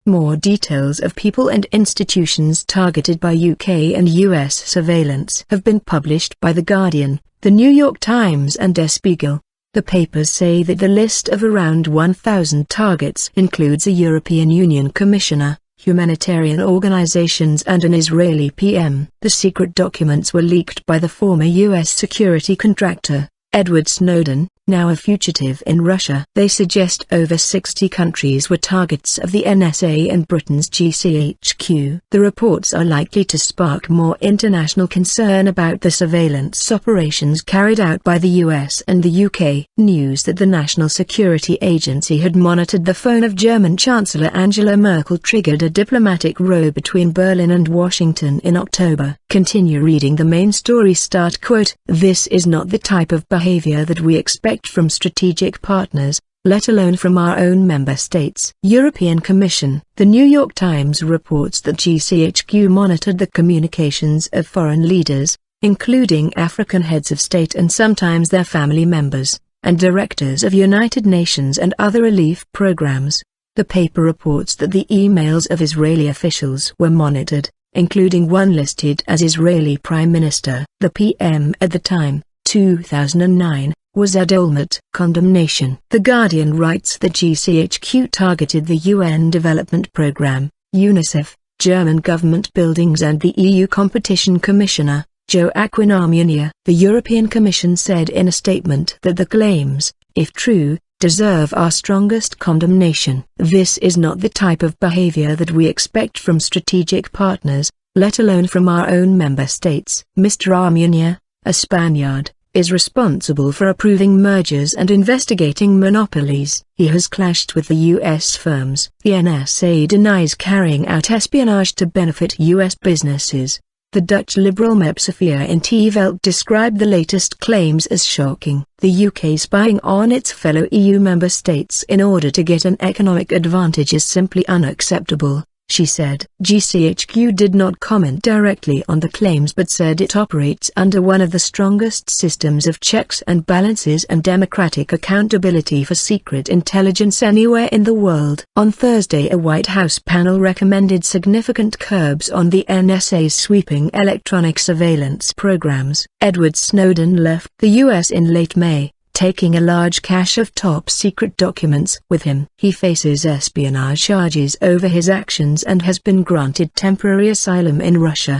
More details of people and institutions targeted by UK and US surveillance have been published by The Guardian, The New York Times and Der Spiegel. The papers say that the list of around 1,000 targets includes a European Union commissioner, humanitarian organizations and an Israeli PM. The secret documents were leaked by the former US security contractor, Edward Snowden, now a fugitive in Russia. They suggest over 60 countries were targets of the NSA and Britain's GCHQ. The reports are likely to spark more international concern about the surveillance operations carried out by the US and the UK. News that the National Security Agency had monitored the phone of German Chancellor Angela Merkel triggered a diplomatic row between Berlin and Washington in October. Continue reading the main story. Quote, "This is not the type of behavior that we expect from strategic partners, let alone from our own member states." European Commission. The New York Times reports that GCHQ monitored the communications of foreign leaders, including African heads of state and sometimes their family members, and directors of United Nations and other relief programs. The paper reports that the emails of Israeli officials were monitored, including one listed as Israeli Prime Minister. The PM at the time, 2009, was Ed Olmert. Condemnation. The Guardian writes that GCHQ targeted the UN Development Programme, UNICEF, German government buildings and the EU Competition Commissioner, Joaquin Almunia. The European Commission said in a statement that the claims, if true, deserve our strongest condemnation. This is not the type of behavior that we expect from strategic partners, let alone from our own member states. Mr. Almunia, a Spaniard, is responsible for approving mergers and investigating monopolies. He has clashed with the U.S. firms. The NSA denies carrying out espionage to benefit U.S. businesses. The Dutch liberal MEP Sophia in 't Veld described the latest claims as shocking. The UK spying on its fellow EU member states in order to get an economic advantage is simply unacceptable, she said. GCHQ did not comment directly on the claims but said it operates under one of the strongest systems of checks and balances and democratic accountability for secret intelligence anywhere in the world. On Thursday, a White House panel recommended significant curbs on the NSA's sweeping electronic surveillance programs. Edward Snowden left the U.S. in late May, taking a large cache of top-secret documents with him. He faces espionage charges over his actions and has been granted temporary asylum in Russia.